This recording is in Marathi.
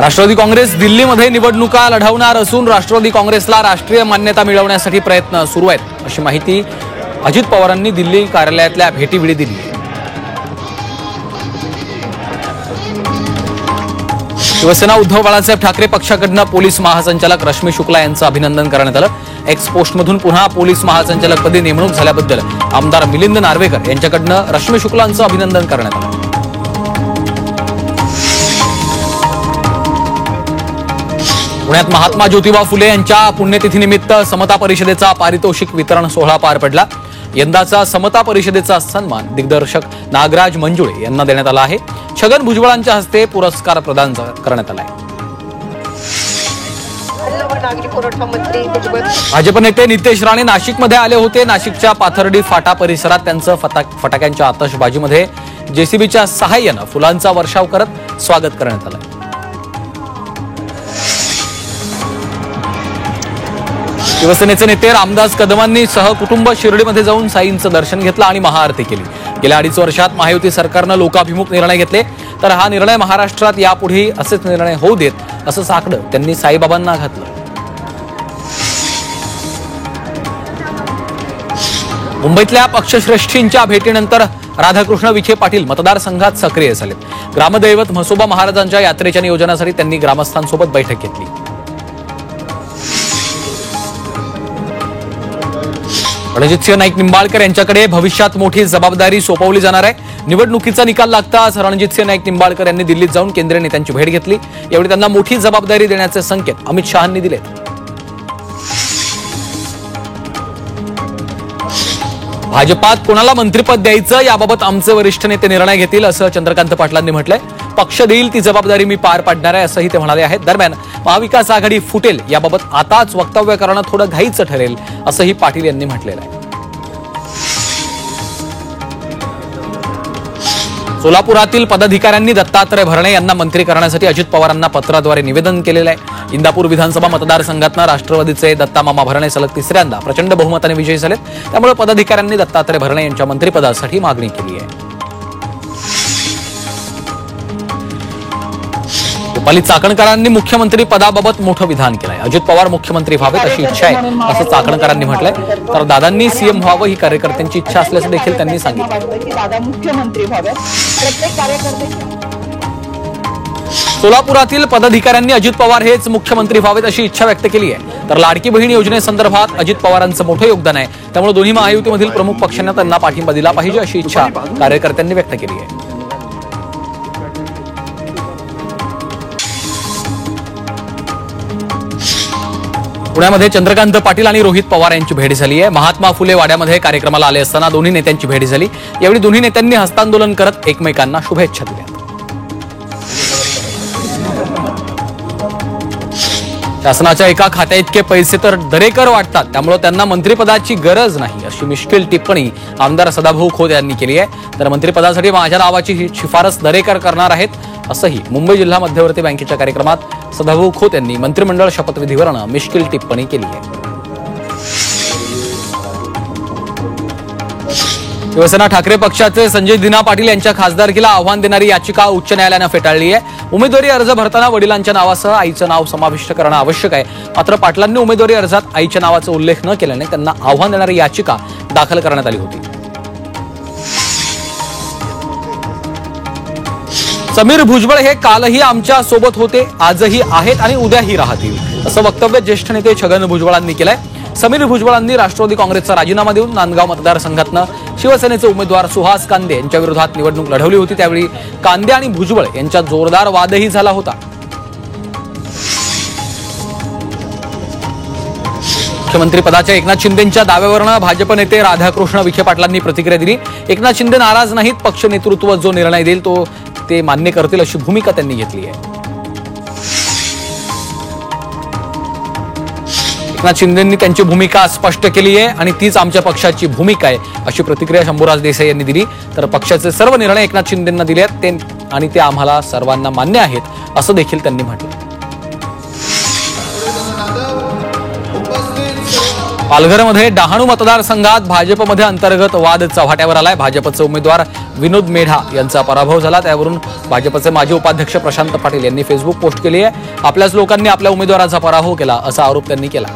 राष्ट्रवादी काँग्रेस दिल्लीमध्ये निवडणुका लढवणार असून राष्ट्रवादी काँग्रेसला राष्ट्रीय मान्यता मिळवण्यासाठी प्रयत्न सुरू आहेत अशी माहिती अजित पवारांनी दिल्ली कार्यालयातल्या भेटीवेळी दिली। शिवसेना उद्धव बाळासाहेब ठाकरे पक्षाकडून पोलीस महासंचालक रश्मी शुक्ला यांचं अभिनंदन करण्यात आलं। एक्स पोस्टमधून पुन्हा पोलीस महासंचालकपदी नेमणूक झाल्याबद्दल आमदार मिलिंद नार्वेकर यांच्याकडून रश्मी शुक्लांचं अभिनंदन करण्यात आलं। पुण्यात महात्मा ज्योतिबा फुले यांच्या पुण्यतिथीनिमित्त समता परिषदेचा पारितोषिक वितरण सोहळा पार पडला। यंदाचा समता परिषदेचा सन्मान दिग्दर्शक नागराज मंजुळे यांना देण्यात आला आहे। छगन भुजबळांच्या हस्ते पुरस्कार प्रदान करण्यात आला आहे। भाजप नेते नितेश राणे नाशिकमध्ये आले होते। नाशिकच्या पाथर्डी फाटा परिसरात त्यांचं फटाक्यांच्या आतषबाजीमध्ये जेसीबीच्या सहाय्याने फुलांचा वर्षाव करत स्वागत करण्यात आलं। शिवसेनेचे नेते रामदास कदमांनी सहकुटुंब शिर्डीमध्ये जाऊन साईंचं दर्शन घेतलं आणि महाआरती केली। गेल्या 2.5 वर्षात महायुती सरकारनं लोकाभिमुख निर्णय घेतले, तर हा निर्णय महाराष्ट्रात यापुढेही असेच निर्णय होऊ देत असं साकडं त्यांनी साईबाबांना घातलं। मुंबईतल्या पक्षश्रेष्ठींच्या भेटीनंतर राधाकृष्ण विखे पाटील मतदारसंघात सक्रिय झाले। ग्रामदैवत म्हसोबा महाराजांच्या यात्रेच्या नियोजनासाठी त्यांनी ग्रामस्थांसोबत बैठक घेतली। रणजितसिंह नाईक निंबाळकर यांच्याकडे भविष्यात मोठी जबाबदारी सोपवली जाणार आहे। निवडणुकीचा निकाल लागताच रणजितसिंह नाईक निंबाळकर यांनी दिल्लीत जाऊन केंद्रीय नेत्यांची भेट घेतली। यावेळी त्यांना मोठी जबाबदारी देण्याचे संकेत अमित शहांनी दिले। भाजपात कोणाला मंत्रिपद द्यायचं याबाबत आमचे वरिष्ठ नेते निर्णय घेतील असं चंद्रकांत पाटलांनी म्हटलंय। पक्ष देईल ती जबाबदारी मी पार पाडणार आहे असंही ते म्हणाले आहेत। दरम्यान महाविकास आघाडी फुटेल याबाबत आताच वक्तव्य करणं थोडं घाईचं ठरेल असंही पाटील यांनी म्हटलेलं आहे। सोलापुरातील पदाधिकाऱ्यांनी दत्तात्रय भरणे यांना मंत्री करण्यासाठी अजित पवारांना पत्राद्वारे निवेदन केलेलं आहे। इंदापूर विधानसभा मतदारसंघातनं राष्ट्रवादीचे दत्तामामा भरणे सलग तिसऱ्यांदा प्रचंड बहुमताने विजयी झालेत। त्यामुळे पदाधिकाऱ्यांनी दत्तात्रय भरणे यांच्या मंत्रिपदासाठी मागणी केली आहे। रुपाली चाकणकरांनी मुख्यमंत्री पदाबाबत मोठं विधान केलंय। अजित पवार मुख्यमंत्री व्हावेत अशी इच्छा आहे असं चाकणकरांनी म्हटलंय, तर दादांनी सीएम व्हावं ही कार्यकर्त्यांची इच्छा असल्याचं देखील त्यांनी सांगितलं। सोलापुरातील पदाधिकाऱ्यांनी अजित पवार हेच मुख्यमंत्री व्हावेत अशी इच्छा व्यक्त केली आहे। तर लाडकी बहीण योजनेसंदर्भात अजित पवारांचं मोठं योगदान आहे, त्यामुळे दोन्ही महायुतीमधील प्रमुख पक्षांना त्यांना पाठिंबा दिला पाहिजे अशी इच्छा कार्यकर्त्यांनी व्यक्त केली आहे। पुण्यामध्ये चंद्रकांत पाटील आणि रोहित पवार यांची भेट झाली आहे। महात्मा फुले वाड्यामध्ये कार्यक्रमाला आले असताना दोन्ही नेत्यांची भेट झाली। यावेळी दोन्ही नेत्यांनी हस्तांदोलन करत एकमेकांना शुभेच्छा दिल्या। शासनाच्या एका खात्या इतके पैसे तर दरेकर वाटतात, त्यामुळे त्यांना मंत्रिपदाची गरज नाही अशी मिश्किल टिप्पणी आमदार सदाभाऊ खोत यांनी केली आहे। तर मंत्रिपदासाठी माझ्या नावाची शिफारस दरेकर करणार आहेत असंही मुंबई जिल्हा मध्यवर्ती बँकेच्या कार्यक्रमात सदाभाऊ खोत यांनी मंत्रिमंडळ शपथविधीवरून मिश्किल टिप्पणी केली आहे। शिवसेना ठाकरे पक्षाचे संजय दिना पाटील यांच्या खासदारकीला आव्हान देणारी याचिका उच्च न्यायालयानं फेटाळली आहे। उमेदवारी अर्ज भरताना वडिलांच्या नावासह आईचं नाव समाविष्ट करणं आवश्यक आहे, मात्र पाटलांनी उमेदवारी अर्जात आईच्या नावाचा उल्लेख न केल्याने त्यांना आव्हान देणारी याचिका दाखल करण्यात आली होती। समीर भुजबळ हे कालही आमच्या सोबत होते, आजही आहेत आणि उद्याही राहतील असं वक्तव्य ज्येष्ठ नेते छगन भुजबळांनी केलंय। समीर भुजबळांनी राष्ट्रवादी काँग्रेसचा राजीनामा देऊन नांदगाव मतदारसंघातनं शिवसेनेचे उमेदवार सुहास कांदे यांच्या विरोधात निवडणूक लढवली होती। त्यावेळी कांदे आणि भुजबळ यांच्यात जोरदार वादही झाला होता। मुख्यमंत्री पदाच्या एकनाथ शिंदेंच्या दाव्यावरून भाजप नेते राधाकृष्ण विखे पाटलांनी प्रतिक्रिया दिली। एकनाथ शिंदे नाराज नाहीत, पक्ष नेतृत्व जो निर्णय देईल तो ते मान्य करतील अशी भूमिका त्यांनी घेतली आहे। एकनाथ शिंदेंनी त्यांची भूमिका स्पष्ट केली आहे आणि तीच आमच्या पक्षाची भूमिका आहे अशी प्रतिक्रिया शंभूराज देसाई यांनी दिली। तर पक्षाचे सर्व निर्णय एकनाथ शिंदेंना दिले आहेत आणि ते आम्हाला सर्वांना मान्य आहेत असं देखील त्यांनी म्हटलं। पालघरमध्ये डहाणू मतदारसंघात भाजपमध्ये अंतर्गत वाद चव्हाट्यावर आलाय। भाजपचे उमेदवार विनोद मेढा यांचा पराभव झाला। त्यावरून भाजपचे माजी उपाध्यक्ष प्रशांत पाटील यांनी फेसबुक पोस्ट केली आहे। आपल्याच लोकांनी आपल्या उमेदवाराचा पराभव केला असा आरोप त्यांनी केला।